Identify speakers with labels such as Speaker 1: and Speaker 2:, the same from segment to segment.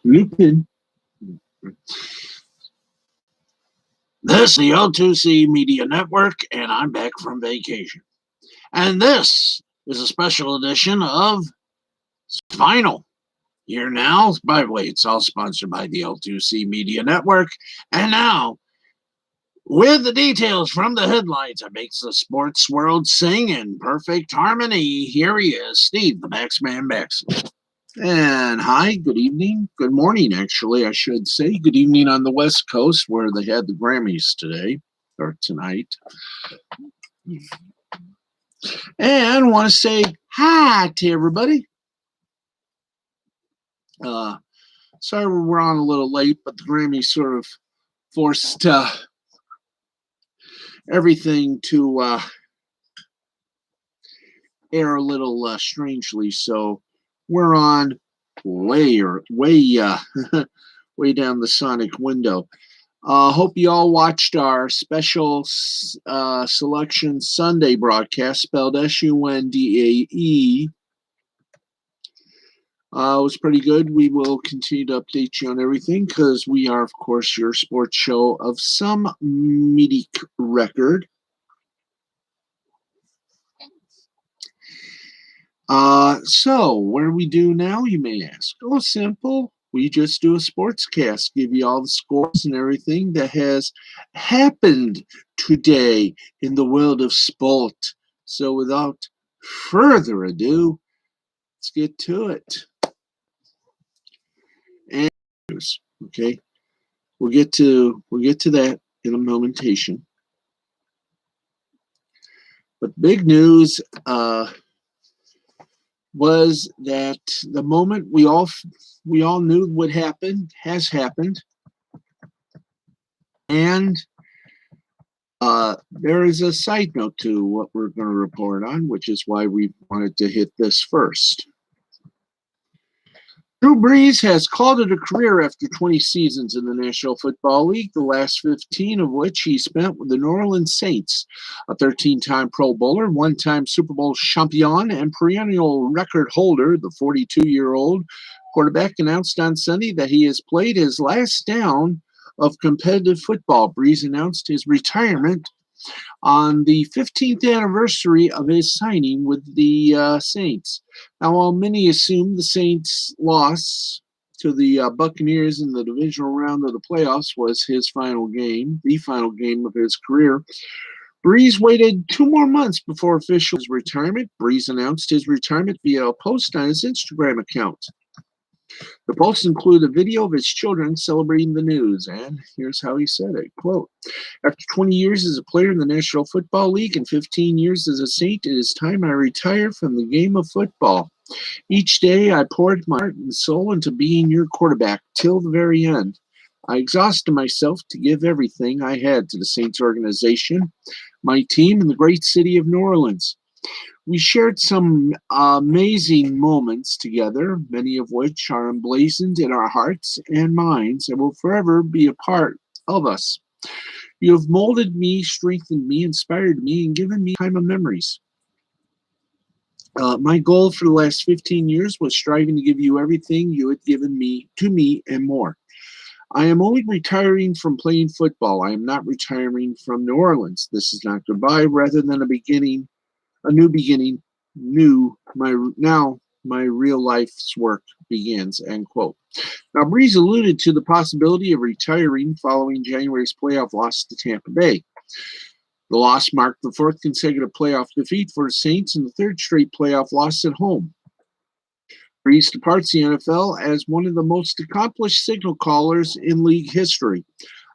Speaker 1: Lupin. This is the L2C Media Network, and I'm back from vacation. And this is a special edition of Final. Here now, by the way, it's all sponsored by the L2C Media Network. And now, with the details from the headlines that makes the sports world sing in perfect harmony, here he is, Steve, the Baxman Baxman. And hi, good evening, good morning, actually, I should say. Good evening on the West Coast where they had the Grammys today, or tonight. And want to say hi to everybody. Sorry we're on a little late, but the Grammys sort of forced everything to air a little strangely, so we're on way way down the sonic window. Hope you all watched our special Selection Sunday broadcast, spelled SUNDAE. It was pretty good. We will continue to update you on everything because we are, of course, your sports show of some mediocre record. So what do we do now, you may ask? Oh, simple. We just do a sports cast, give you all the scores and everything that has happened today in the world of sport. So without further ado, let's get to it. And okay, we'll get to that in a momentation. But big news was that the moment we all knew would happen has happened, and there is a side note to what we're going to report on, which is why we wanted to hit this first. Drew Brees has called it a career after 20 seasons in the National Football League, the last 15 of which he spent with the New Orleans Saints, a 13-time Pro Bowler, one-time Super Bowl champion, and perennial record holder. The 42-year-old quarterback announced on Sunday that he has played his last down of competitive football. Brees announced his retirement on the 15th anniversary of his signing with the Saints. Now, while many assume the Saints' loss to the Buccaneers in the divisional round of the playoffs was his final game, the final game of his career, Brees waited 2 more months before official retirement. Brees announced his retirement via a post on his Instagram account. The post included a video of his children celebrating the news, and here's how he said it, quote, "After 20 years as a player in the National Football League and 15 years as a Saint, it is time I retire from the game of football. Each day I poured my heart and soul into being your quarterback till the very end. I exhausted myself to give everything I had to the Saints organization, my team, and the great city of New Orleans. We shared some amazing moments together, many of which are emblazoned in our hearts and minds and will forever be a part of us. You have molded me, strengthened me, inspired me, and given me time of memories. My goal for the last 15 years was striving to give you everything you had given me to me and more. I am only retiring from playing football. I am not retiring from New Orleans. This is not goodbye, rather than a new beginning. My real life's work begins," end quote. Now, Brees alluded to the possibility of retiring following January's playoff loss to Tampa Bay. The loss marked the 4th consecutive playoff defeat for the Saints and the 3rd straight playoff loss at home. Brees departs the NFL as one of the most accomplished signal callers in league history.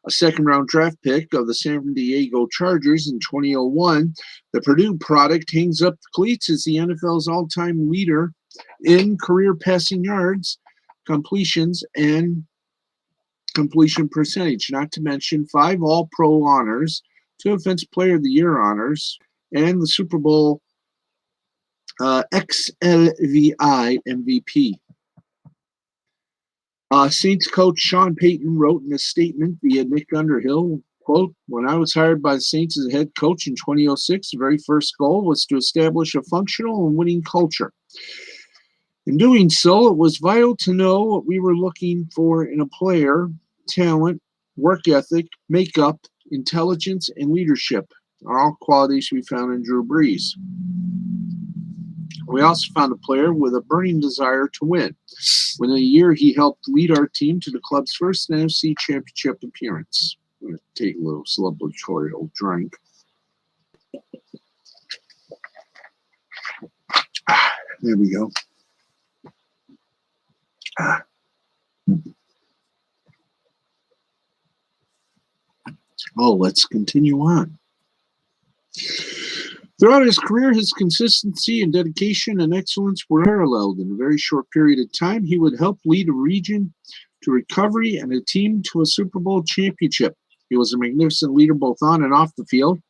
Speaker 1: A second-round draft pick of the San Diego Chargers in 2001, the Purdue product hangs up the cleats as the NFL's all-time leader in career passing yards, completions, and completion percentage, not to mention 5 All-Pro honors, 2 Offensive Player of the Year honors, and the Super Bowl XLVI MVP. Saints coach Sean Payton wrote in a statement via Nick Underhill, quote, "When I was hired by the Saints as a head coach in 2006, the very first goal was to establish a functional and winning culture. In doing so, it was vital to know what we were looking for in a player: talent, work ethic, makeup, intelligence, and leadership are all qualities we found in Drew Brees. We also found a player with a burning desire to win. Within a year, he helped lead our team to the club's first NFC Championship appearance. I'm going to take a little celebratory drink. There we go. Let's continue on. Throughout his career, his consistency and dedication and excellence were paralleled. In a very short period of time, he would help lead a region to recovery and a team to a Super Bowl championship. He was a magnificent leader both on and off the field.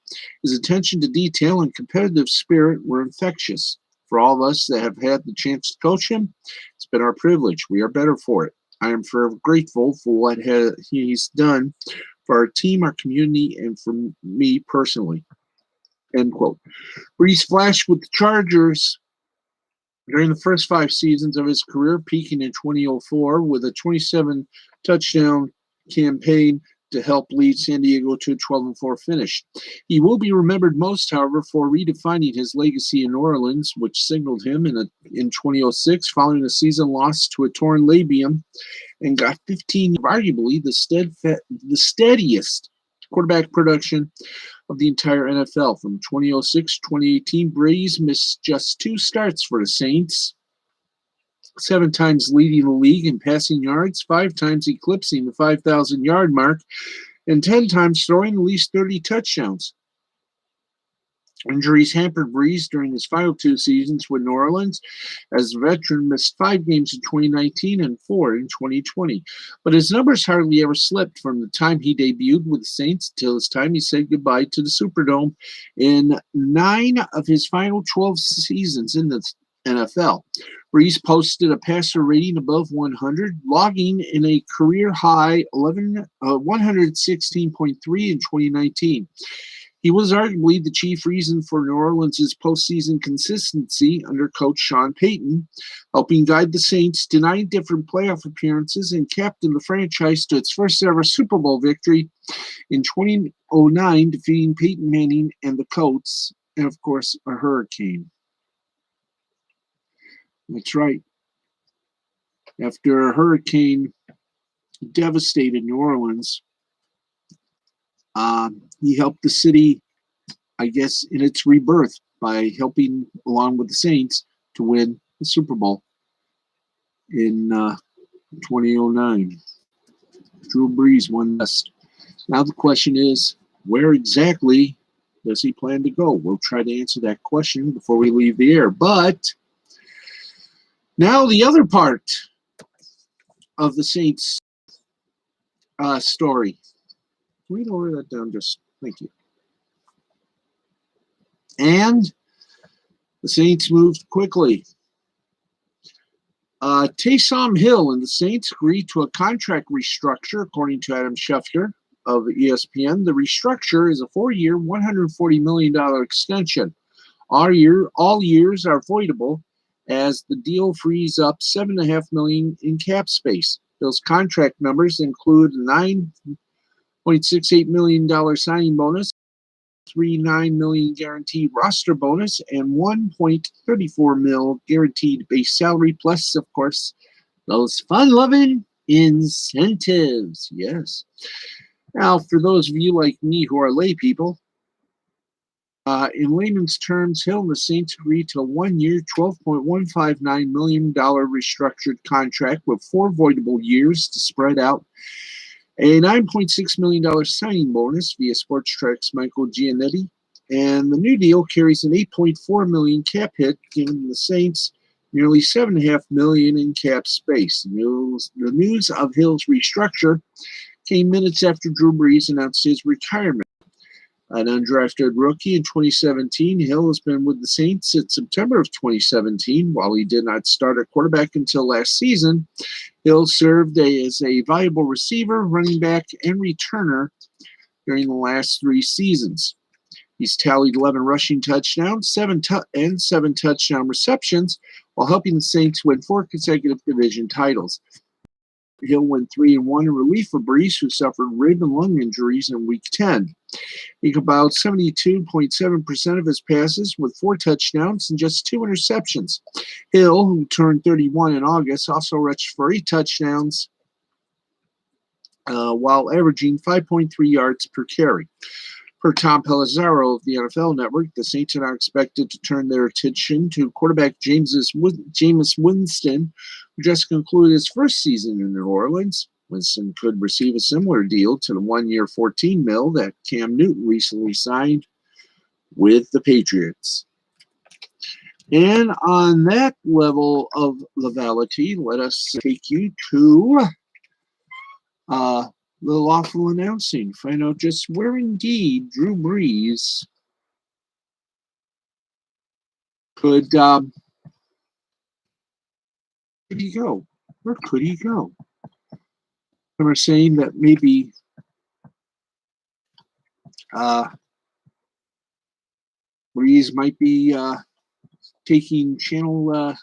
Speaker 1: His attention to detail and competitive spirit were infectious. For all of us that have had the chance to coach him, it's been our privilege. We are better for it. I am forever grateful for what he's done for our team, our community, and for me personally. End quote. Brees flashed with the Chargers during the first 5 seasons of his career, peaking in 2004 with a 27-touchdown campaign to help lead San Diego to a 12-4 finish. He will be remembered most, however, for redefining his legacy in New Orleans, which signaled him in 2006 following a season loss to a torn labium, and got 15, arguably the steadiest quarterback production of the entire NFL. From 2006 to 2018, Brees missed just 2 starts for the Saints, 7 times leading the league in passing yards, 5 times eclipsing the 5,000-yard mark, and 10 times throwing at least 30 touchdowns. Injuries hampered Brees during his final 2 seasons with New Orleans, as the veteran missed 5 games in 2019 and 4 in 2020. But his numbers hardly ever slipped from the time he debuted with the Saints till his time he said goodbye to the Superdome in 9 of his final 12 seasons in the NFL. Brees posted a passer rating above 100, logging in a career-high 116.3 in 2019. He was arguably the chief reason for New Orleans' postseason consistency under coach Sean Payton, helping guide the Saints to 9 different playoff appearances and captained the franchise to its first ever Super Bowl victory in 2009, defeating Peyton Manning and the Colts, and of course, a hurricane. That's right. After a hurricane devastated New Orleans, he helped the city, I guess, in its rebirth by helping, along with the Saints, to win the Super Bowl in 2009. Drew Brees won best. Now the question is, where exactly does he plan to go? We'll try to answer that question before we leave the air. But now the other part of the Saints story. Can we lower that down just? Thank you. And the Saints moved quickly. Taysom Hill and the Saints agreed to a contract restructure, according to Adam Schefter of ESPN. The restructure is a 4-year, $140 million extension. All years are voidable, as the deal frees up $7.5 million in cap space. Those contract numbers include a $9.68 million signing bonus, $3.9 million guaranteed roster bonus, and $1.34 million guaranteed base salary, plus, of course, those fun-loving incentives. Yes. Now, for those of you like me who are lay people, in layman's terms, Hill and the Saints agreed to a 1-year, $12.159 million restructured contract with 4 voidable years to spread out, a $9.6 million signing bonus via Sports Trek's Michael Giannetti, and the new deal carries an $8.4 million cap hit, giving the Saints nearly $7.5 million in cap space. The news of Hill's restructure came minutes after Drew Brees announced his retirement. An undrafted rookie in 2017, Hill has been with the Saints since September of 2017. While he did not start at quarterback until last season, Hill served as a valuable receiver, running back, and returner during the last 3 seasons. He's tallied 11 rushing touchdowns, 7 touchdown receptions, while helping the Saints win 4 consecutive division titles. Hill went 3-1 in relief of Brees, who suffered rib and lung injuries in Week 10. He completed 72.7% of his passes with 4 touchdowns and just 2 interceptions. Hill, who turned 31 in August, also rushed for 8 touchdowns while averaging 5.3 yards per carry. Per Tom Pelissero of the NFL Network, the Saints are now expected to turn their attention to quarterback Jameis Winston, who just concluded his first season in New Orleans. Winston could receive a similar deal to the 1-year $14 million that Cam Newton recently signed with the Patriots. And on that level of legality, let us take you to the lawful announcing. Find out just where indeed Drew Brees could he go? Where could he go? Some are saying that maybe Brees might be taking a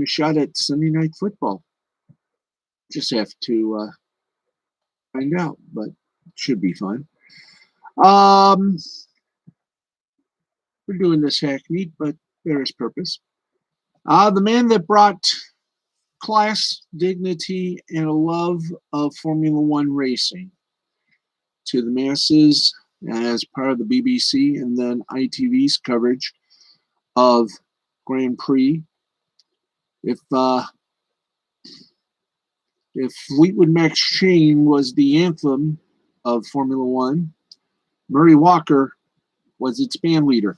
Speaker 1: shot at Sunday Night Football. Just have to find out, but it should be fun. We're doing this hackneyed, but there is purpose. The man that brought class, dignity, and a love of Formula One racing to the masses as part of the BBC and then ITV's coverage of Grand Prix. If Fleetwood Mac's Chain was the anthem of Formula One, Murray Walker was its band leader.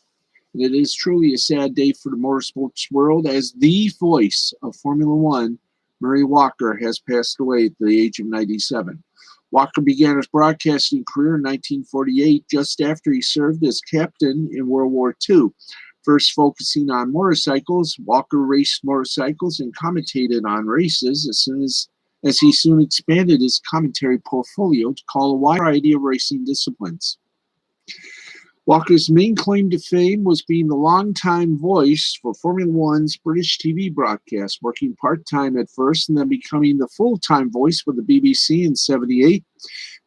Speaker 1: And it is truly a sad day for the motorsports world, as the voice of Formula One, Murray Walker, has passed away at the age of 97. Walker began his broadcasting career in 1948, just after he served as captain in World War II. First focusing on motorcycles, Walker raced motorcycles and commentated on races as he soon expanded his commentary portfolio to call a wide variety of racing disciplines. Walker's main claim to fame was being the longtime voice for Formula One's British TV broadcast, working part-time at first and then becoming the full-time voice for the BBC in '78.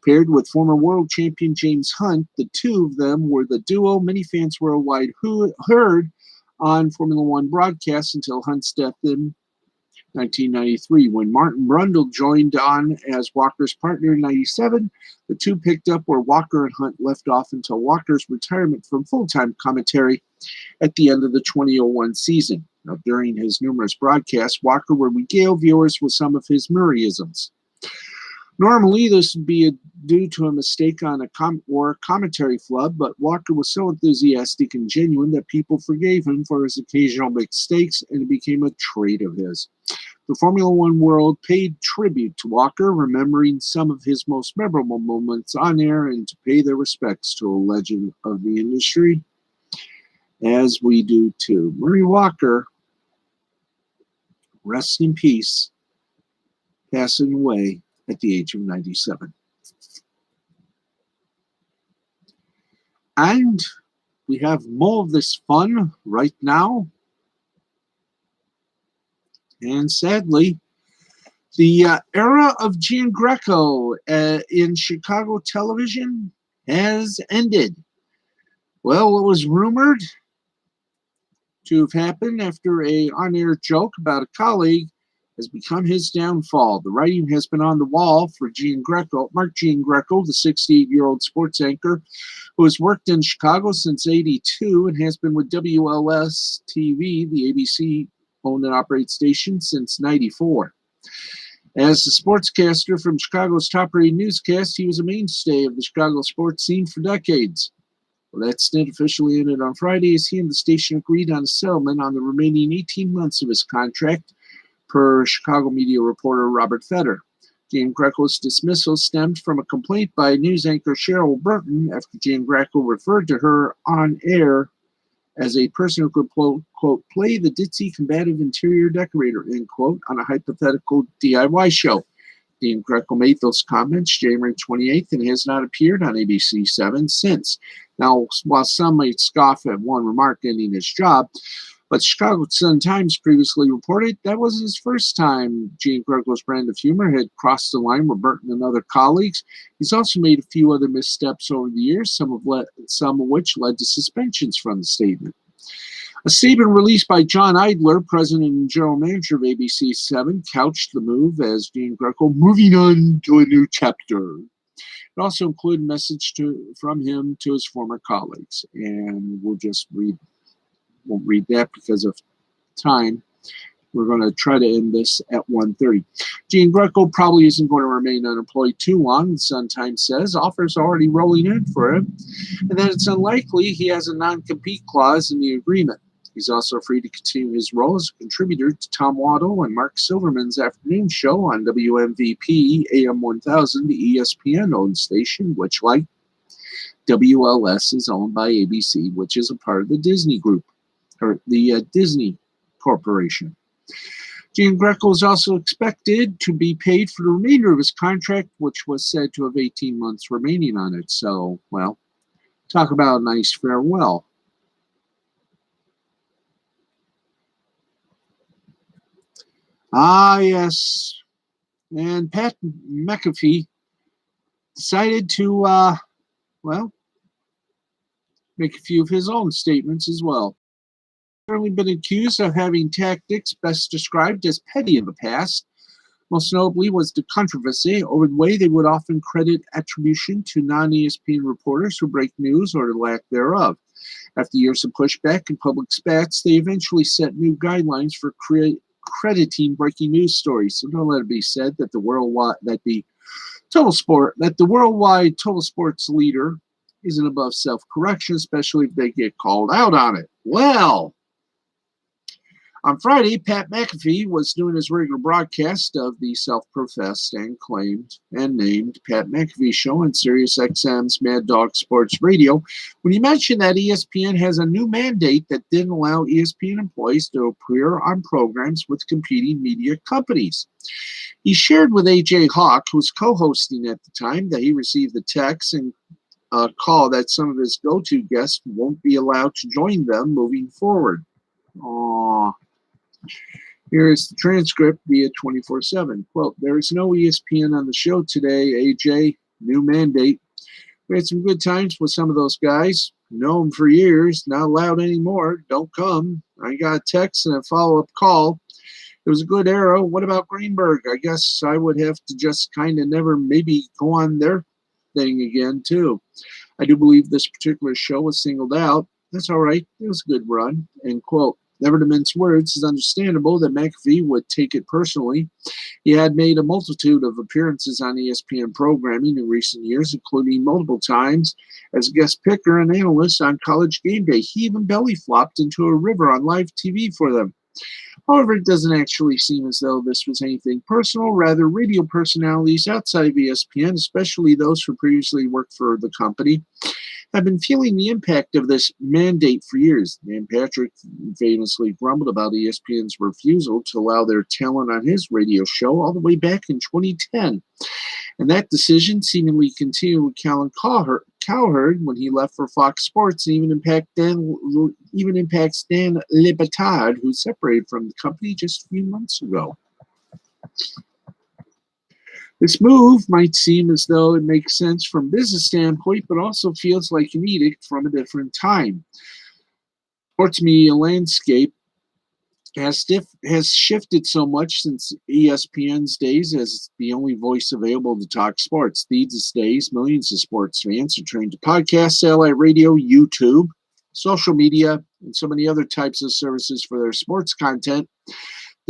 Speaker 1: Paired with former world champion James Hunt, the two of them were the duo many fans worldwide heard on Formula One broadcasts until Hunt's death in 1993. When Martin Brundle joined on as Walker's partner in 97, the two picked up where Walker and Hunt left off until Walker's retirement from full-time commentary at the end of the 2001 season. Now, during his numerous broadcasts, Walker would regale viewers with some of his Murrayisms. Normally, this would be due to a mistake on a commentary flub, but Walker was so enthusiastic and genuine that people forgave him for his occasional mistakes, and it became a trait of his. The Formula One world paid tribute to Walker, remembering some of his most memorable moments on air and to pay their respects to a legend of the industry, as we do too. Murray Walker, rest in peace, passing away at the age of 97. And we have more of this fun right now. And sadly, the era of Gian Greco in Chicago television has ended. Well, it was rumored to have happened after an on-air joke about a colleague has become his downfall. The writing has been on the wall for Mark Giangreco, the 68-year-old sports anchor who has worked in Chicago since '82 and has been with WLS-TV, the ABC-owned and operated station, since '94. As a sportscaster from Chicago's top-rated newscast, he was a mainstay of the Chicago sports scene for decades. Well, that stint officially ended on Friday as he and the station agreed on a settlement on the remaining 18 months of his contract, per Chicago media reporter Robert Fetter. Giangreco's dismissal stemmed from a complaint by news anchor Cheryl Burton after Giangreco referred to her on air as a person who could, quote, play the ditzy combative interior decorator, end quote, on a hypothetical DIY show. Giangreco made those comments January 28th and has not appeared on ABC7 since. Now, while some might scoff at one remark ending his job, But Chicago Sun-Times previously reported that wasn't his first time Gene Greco's brand of humor had crossed the line with Burton and other colleagues. He's also made a few other missteps over the years, some of which led to suspensions from the statement. A statement released by John Idler, president and general manager of ABC7, couched the move as Gene Greco moving on to a new chapter. It also included a message from him to his former colleagues, and won't read that because of time. We're going to try to end this at 1:30. Gene Greco probably isn't going to remain unemployed too long, the Sun-Times says. Offers are already rolling in for him, and that it's unlikely he has a non-compete clause in the agreement. He's also free to continue his role as a contributor to Tom Waddle and Mark Silverman's afternoon show on WMVP AM 1000, the ESPN-owned station, which, like WLS, is owned by ABC, which is a part of the Disney Group, or the Disney Corporation. Gene Greco is also expected to be paid for the remainder of his contract, which was said to have 18 months remaining on it. So, well, talk about a nice farewell. Ah, yes. And Pat McAfee decided to, make a few of his own statements as well. Currently been accused of having tactics best described as petty in the past. Most notably was the controversy over the way they would often credit attribution to non-ESPN reporters who break news or the lack thereof. After years of pushback and public spats, they eventually set new guidelines for crediting breaking news stories. So don't let it be said that the worldwide total sports leader isn't above self-correction, especially if they get called out on it. Well, on Friday, Pat McAfee was doing his regular broadcast of the self-professed and claimed and named Pat McAfee Show on SiriusXM's Mad Dog Sports Radio when he mentioned that ESPN has a new mandate that didn't allow ESPN employees to appear on programs with competing media companies. He shared with AJ Hawk, who was co-hosting at the time, that he received a text and call that some of his go-to guests won't be allowed to join them moving forward. Aww. Here is the transcript via 24/7. Quote, there is no ESPN on the show today, AJ. New mandate. We had some good times with some of those guys. Know them for years. Not allowed anymore. Don't come. I got a text and a follow-up call. It was a good era. What about Greenberg? I guess I would have to just kind of never maybe go on their thing again, too. I do believe this particular show was singled out. That's all right. It was a good run. End quote. Never to mince words, it's understandable that McAfee would take it personally. He had made a multitude of appearances on ESPN programming in recent years, including multiple times as a guest picker and analyst on College Game Day. He even belly flopped into a river on live TV for them. However, it doesn't actually seem as though this was anything personal. Rather, radio personalities outside of ESPN, especially those who previously worked for the company, have been feeling the impact of this mandate for years. Dan Patrick famously grumbled about ESPN's refusal to allow their talent on his radio show all the way back in 2010. And that decision seemingly continued with Colin Cowherd when he left for Fox Sports, and even impacts Dan Le Batard, who separated from the company just a few months ago. This move might seem as though it makes sense from a business standpoint, but also feels like an edict from a different time. Sports media landscape has shifted so much since ESPN's days as the only voice available to talk sports. These days, millions of sports fans are trained to podcasts, satellite radio, YouTube, social media, and so many other types of services for their sports content.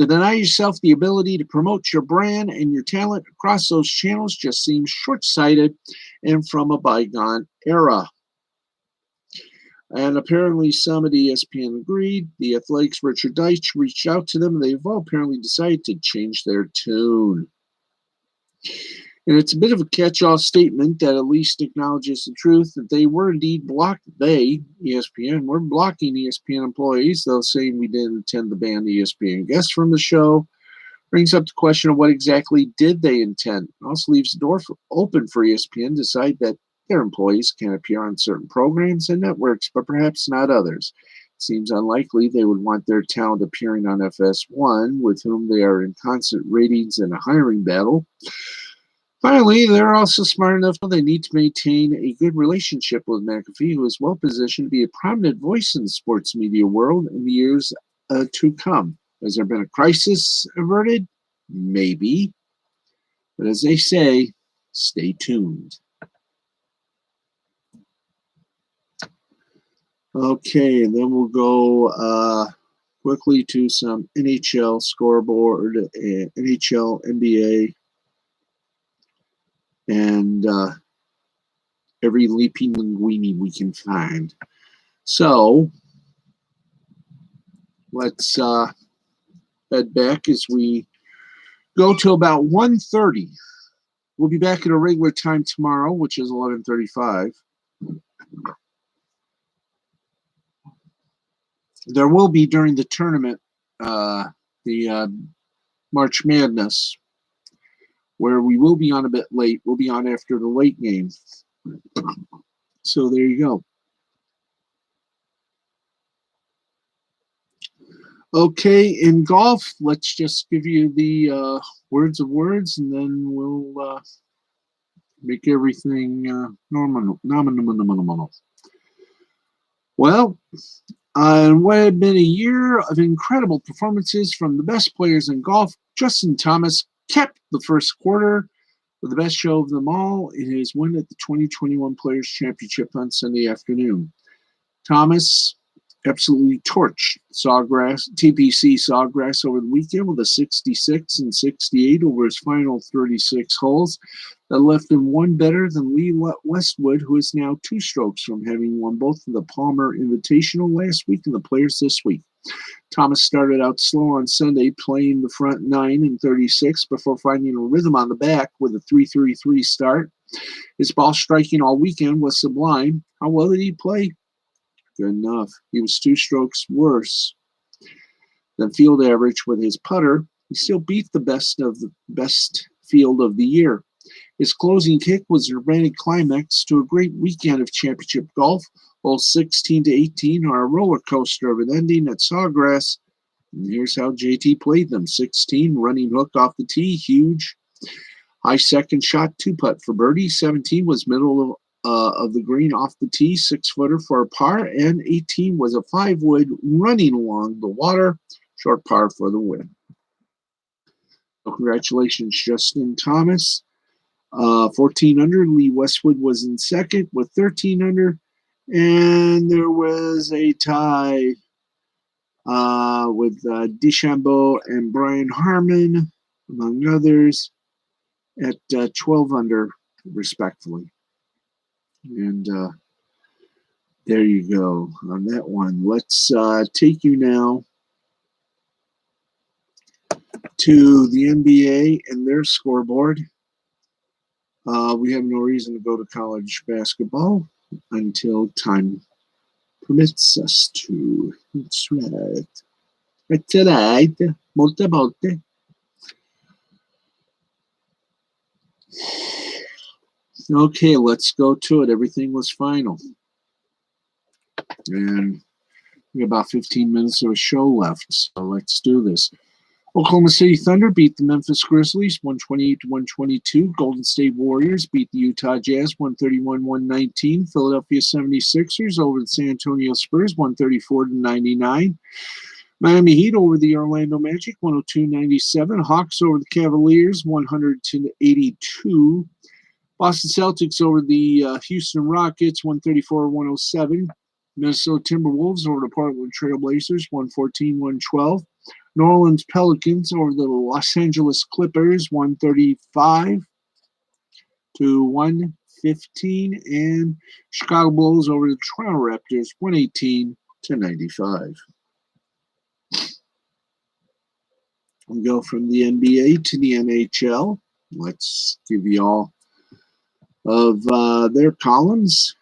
Speaker 1: To deny yourself the ability to promote your brand and your talent across those channels just seems short-sighted and from a bygone era. And apparently some at ESPN agreed. The Athletic's Richard Deitch reached out to them, and they've all apparently decided to change their tune. And it's a bit of a catch-all statement that at least acknowledges the truth that they were indeed ESPN, were blocking ESPN employees, though saying we didn't intend to ban ESPN guests from the show. Brings up the question of what exactly did they intend. It also leaves the door open for ESPN to decide that their employees can appear on certain programs and networks, but perhaps not others. Seems unlikely they would want their talent appearing on FS1, with whom they are in constant ratings and a hiring battle. Finally, they're also smart enough to know they need to maintain a good relationship with McAfee, who is well positioned to be a prominent voice in the sports media world in the years to come. Has there been a crisis averted? Maybe. But as they say, stay tuned. Okay, and then we'll go quickly to some NHL scoreboard, NHL, NBA, and every leaping linguini we can find. So let's head back as we go to about 1:30. We'll be back at a regular time tomorrow, which is 11:35. There will be during the tournament, the March Madness, where we will be on a bit late. We'll be on after the late game. So there you go. Okay, in golf, let's just give you the words of words, and then we'll make everything normal. Well, what had been a year of incredible performances from the best players in golf, Justin Thomas kept the first quarter with the best show of them all in his win at the 2021 Players Championship on Sunday afternoon. Thomas absolutely torched TPC Sawgrass over the weekend with a 66 and 68 over his final 36 holes. That left him one better than Lee Westwood, who is now 2 strokes from having won both the Palmer Invitational last week and the Players this week. Thomas started out slow on Sunday, playing the front 9 and 36 before finding a rhythm on the back with a 3.33 start. His ball striking all weekend was sublime. How well did he play? Good enough. He was 2 strokes worse than field average with his putter. He still beat the best field of the year. His closing kick was a dramatic climax to a great weekend of championship golf. Holes 16 to 18 are a roller coaster of an ending at Sawgrass. And here's how JT played them. 16, running hook off the tee, huge. High second shot, 2-putt for birdie. 17 was middle of the green off the tee, 6-footer for a par. And 18 was a 5-wood running along the water, short par for the win. So congratulations, Justin Thomas. 14 under. Lee Westwood was in second with 13 under. And there was a tie with DeChambeau and Brian Harmon, among others, at 12 under, respectfully. And there you go on that one. Let's take you now to the NBA and their scoreboard. We have no reason to go to college basketball until time permits us to. That's right. That's right. Molte volte. Okay, let's go to it. Everything was final. And we have about 15 minutes of a show left, so let's do this. Oklahoma City Thunder beat the Memphis Grizzlies 128-122. Golden State Warriors beat the Utah Jazz 131-119. Philadelphia 76ers over the San Antonio Spurs 134-99. Miami Heat over the Orlando Magic 102-97. Hawks over the Cavaliers 100-82. Boston Celtics over the Houston Rockets 134-107. Minnesota Timberwolves over the Portland Trail Blazers 114-112. New Orleans Pelicans over the Los Angeles Clippers 135-115. And Chicago Bulls over the Toronto Raptors 118-95. We go from the NBA to the NHL. Let's give you all of their columns.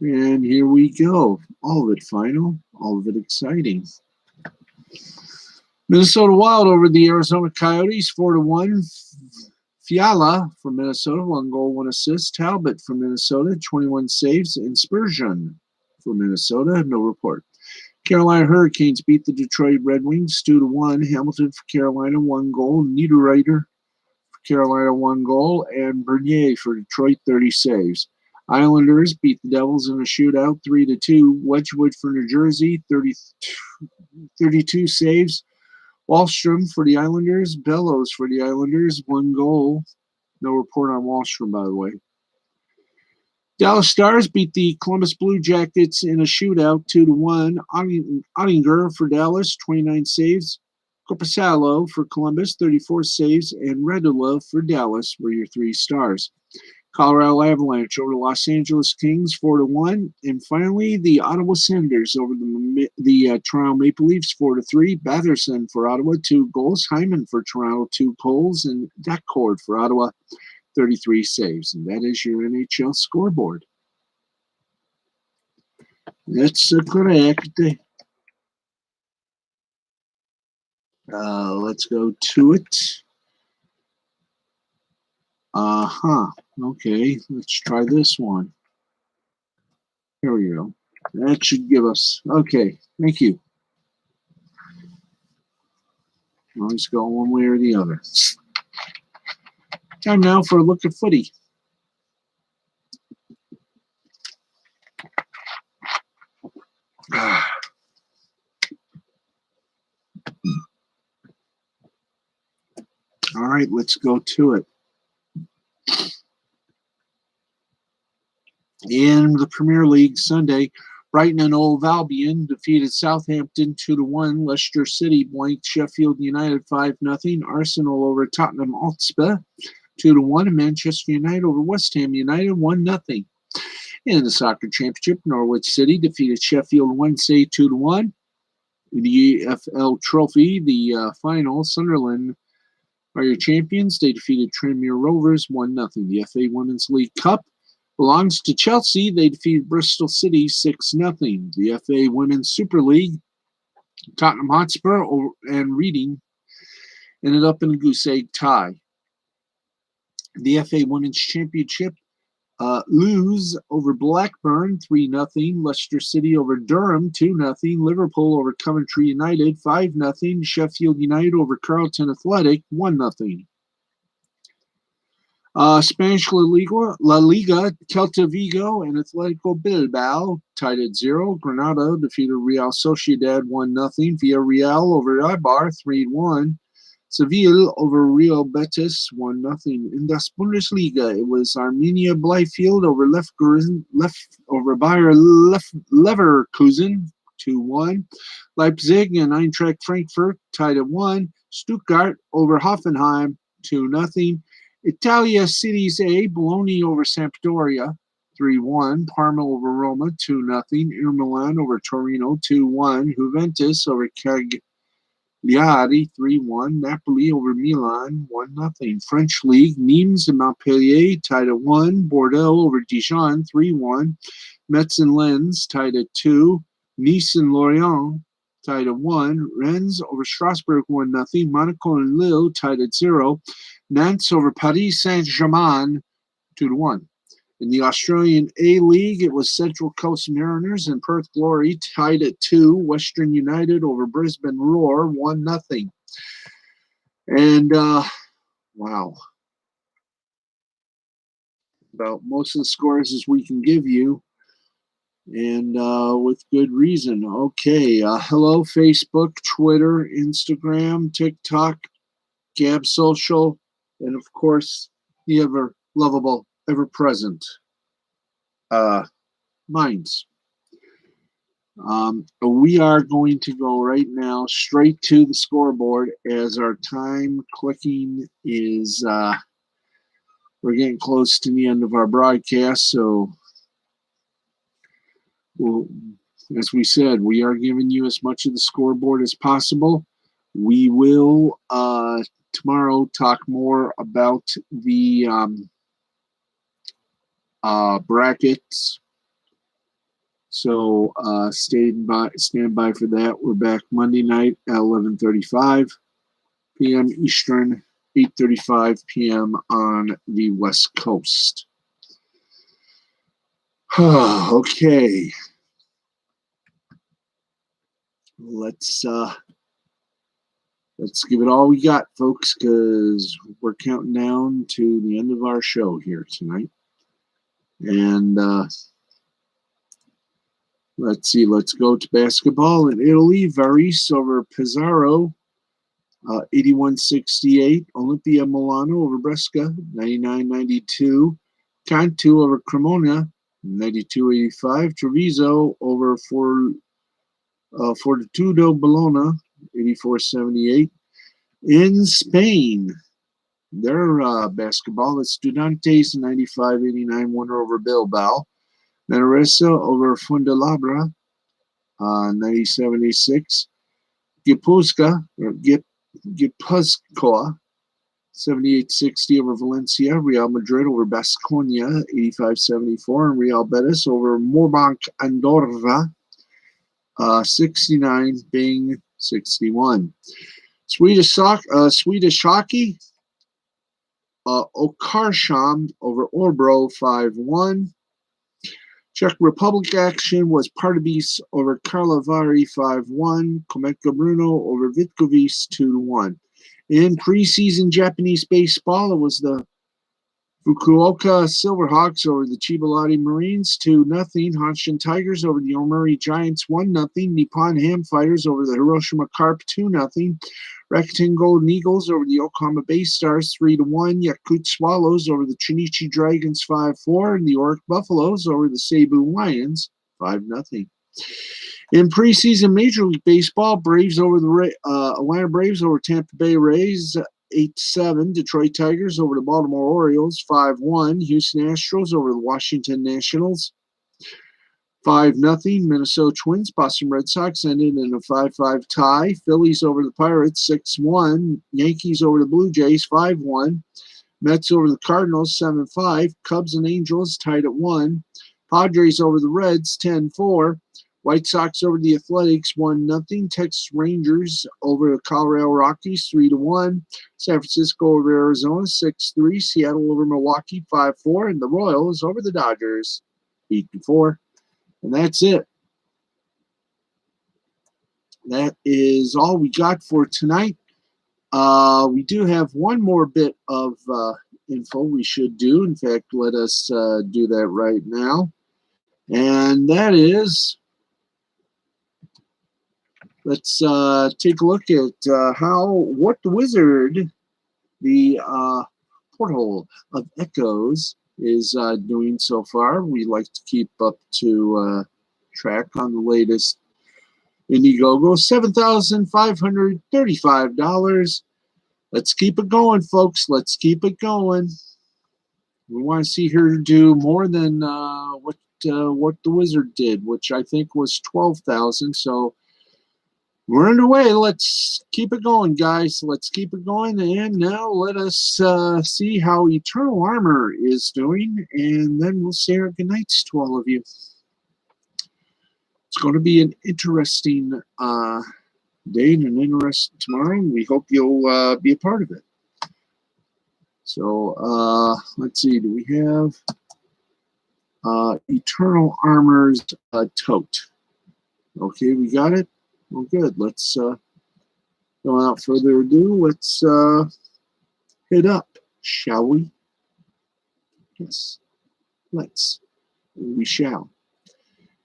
Speaker 1: And here we go. All of it final, all of it exciting. Minnesota Wild over the Arizona Coyotes 4-1. Fiala for Minnesota, 1 goal, 1 assist. Talbot for Minnesota, 21 saves. And Spurgeon for Minnesota, no report. Carolina Hurricanes beat the Detroit Red Wings 2-1. Hamilton for Carolina, 1 goal. Niederreiter for Carolina, 1 goal. And Bernier for Detroit, 30 saves. Islanders beat the Devils in a shootout 3-2. Wedgwood for New Jersey, 32 saves. Wahlstrom for the Islanders. Bellows for the Islanders, 1 goal. No report on Wahlstrom, by the way. Dallas Stars beat the Columbus Blue Jackets in a shootout 2-1. Ottinger for Dallas, 29 saves. Corpusalo for Columbus, 34 saves. And Redula for Dallas were your 3 stars. Colorado Avalanche over the Los Angeles Kings, 4-1. And finally, the Ottawa Senators over the Toronto Maple Leafs, 4-3. Batherson for Ottawa, 2 goals. Hyman for Toronto, 2 goals. And Deckcord for Ottawa, 33 saves. And that is your NHL scoreboard. That's correct. Let's go to it. Okay, let's try this one. Here we go. That should give us. Okay, thank you. Always go one way or the other. Time now for a look at footy. All right, let's go to it. In the Premier League Sunday, Brighton and Hove Albion defeated Southampton 2-1. Leicester City blanked Sheffield United 5-0. Arsenal over Tottenham Hotspur 2-1. And Manchester United over West Ham United 1-0. In the Soccer Championship, Norwich City defeated Sheffield Wednesday 2-1. In the EFL Trophy, the final, Sunderland are your champions. They defeated Tranmere Rovers 1-0. The FA Women's League Cup belongs to Chelsea. They defeated Bristol City 6-0. The FA Women's Super League, Tottenham Hotspur and Reading ended up in a goose egg tie. The FA Women's Championship, Lewes over Blackburn 3-0. Leicester City over Durham 2-0. Liverpool over Coventry United 5-0. Sheffield United over Carlton Athletic 1-0. Spanish La Liga, Celta Vigo and Atletico Bilbao tied at 0. Granada defeated Real Sociedad 1-0. Villarreal over Eibar 3-1. Seville over Real Betis 1-0. In the Bundesliga, it was Arminia Bielefeld over Bayer Leverkusen 2-1. Leipzig and Eintracht Frankfurt tied at 1. Stuttgart over Hoffenheim 2-0. Italia Series A, Bologna over Sampdoria 3-1. Parma over Roma 2-0. Inter Milan over Torino 2-1. Juventus over Cagliari 3-1. Napoli over Milan 1-0. French League, Nimes and Montpellier tied at 1. Bordeaux over Dijon 3-1. Metz and Lens tied at 2. Nice and Lorient tied at 1. Rennes over Strasbourg 1-0. Monaco and Lille tied at 0. Nantes over Paris Saint-Germain 2-1. In the Australian A-League, it was Central Coast Mariners and Perth Glory tied at 2. Western United over Brisbane Roar 1-0. And wow, about most of the scores as we can give you, and with good reason. Okay, hello Facebook, Twitter, Instagram, TikTok, Gab Social, and of course the ever lovable, ever present minds. We are going to go right now straight to the scoreboard as our time clicking is we're getting close to the end of our broadcast, so as we said, we are giving you as much of the scoreboard as possible. We will tomorrow talk more about the brackets. So stand by for that. We're back Monday night at 11:35 p.m. Eastern 8:35 p.m. on the West Coast. Okay. Let's give it all we got, folks, because we're counting down to the end of our show here tonight. And let's see. Let's go to basketball in Italy. Varese over Pesaro, 81-68. Olimpia Milano over Brescia, 99-92. Cantu over Cremona, 92-85. Treviso over Fortitudo Bologna, 84-78. In Spain, their basketball, Estudiantes, 95-89 winner over Bilbao. Manresa over Fuenlabrada, 97-86. Gipuzkoa, 78-60 over Valencia. Real Madrid over Baskonia, 85-74. And Real Betis over Morbank Andorra, 69-61. Swedish hockey, Oskarshamn over Örebro, 5-1. Czech Republic action was Pardubice over Karlovy, 5-1. Kometka Brno over Vitkovice, 2-1. In preseason Japanese baseball, it was the Fukuoka Silverhawks over the Chiba Marines, 2-0. Hanshin Tigers over the Yomiuri Giants, 1-0. Nippon Ham Fighters over the Hiroshima Carp, 2-0. Rakuten Golden Eagles over the Yokohama Bay Stars, 3-1. Yakut Swallows over the Chunichi Dragons, 5-4. And the Oric Buffaloes over the Seibu Lions, 5-0. In preseason Major League Baseball, Braves over the Atlanta Braves over Tampa Bay Rays, 8-7. Detroit Tigers over the Baltimore Orioles, 5-1. Houston Astros over the Washington Nationals, 5-0. Minnesota Twins, Boston Red Sox ended in a 5-5 tie. Phillies over the Pirates, 6-1. Yankees over the Blue Jays, 5-1. Mets over the Cardinals, 7-5. Cubs and Angels tied at 1. Padres over the Reds, 10-4. White Sox over the Athletics, 1-0. Texas Rangers over the Colorado Rockies, 3-1. San Francisco over Arizona, 6-3. Seattle over Milwaukee, 5-4. And the Royals over the Dodgers, 8-4. And that's it. That is all we got for tonight. We do have one more bit of info we should do. In fact, let us do that right now. And that is, let's take a look at what the Wizard, the portal of Echoes, is doing so far. We like to keep up to track on the latest Indiegogo, $7,535. Let's keep it going, folks. Let's keep it going. We want to see her do more than what the Wizard did, which I think was 12,000. So we're underway. Let's keep it going, guys. Let's keep it going. And now let us see how Eternal Armor is doing, and then we'll say our goodnights to all of you. It's going to be an interesting day and an interesting tomorrow, and we hope you'll be a part of it. So let's see. Do we have Eternal Armor's tote? Okay, we got it. Well, good. Let's, without further ado, let's hit up, shall we? Yes, let's. We shall.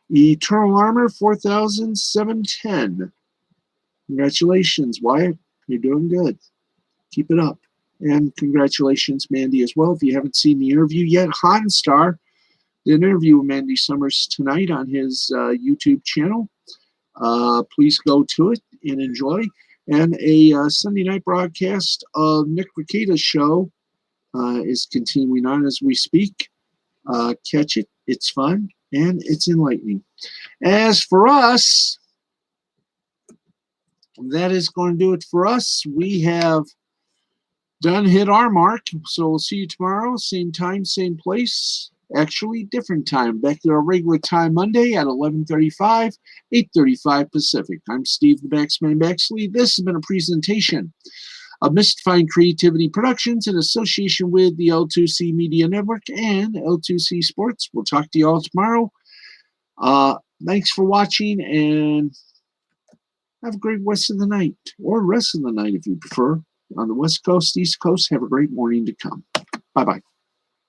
Speaker 1: Eternal Armor, 4,710. Congratulations, Wyatt. You're doing good. Keep it up. And congratulations, Mandy, as well. If you haven't seen the interview yet, Honstar did an interview with Mandy Summers tonight on his YouTube channel. Please go to it and enjoy. And a Sunday night broadcast of Nick Ricada's show is continuing on as we speak. Catch it. It's fun and it's enlightening. As for us, that is going to do it for us. We have hit our mark. So we'll see you tomorrow. Same time, same place. Actually, different time. Back to our regular time Monday at 11:35, 8:35 Pacific. I'm Steve the Baxman Baxley. This has been a presentation of Mystifying Creativity Productions in association with the L2C Media Network and L2C Sports. We'll talk to you all tomorrow. Thanks for watching, and have a great rest of the night, or rest of the night if you prefer. On the West Coast, East Coast, have a great morning to come. Bye-bye.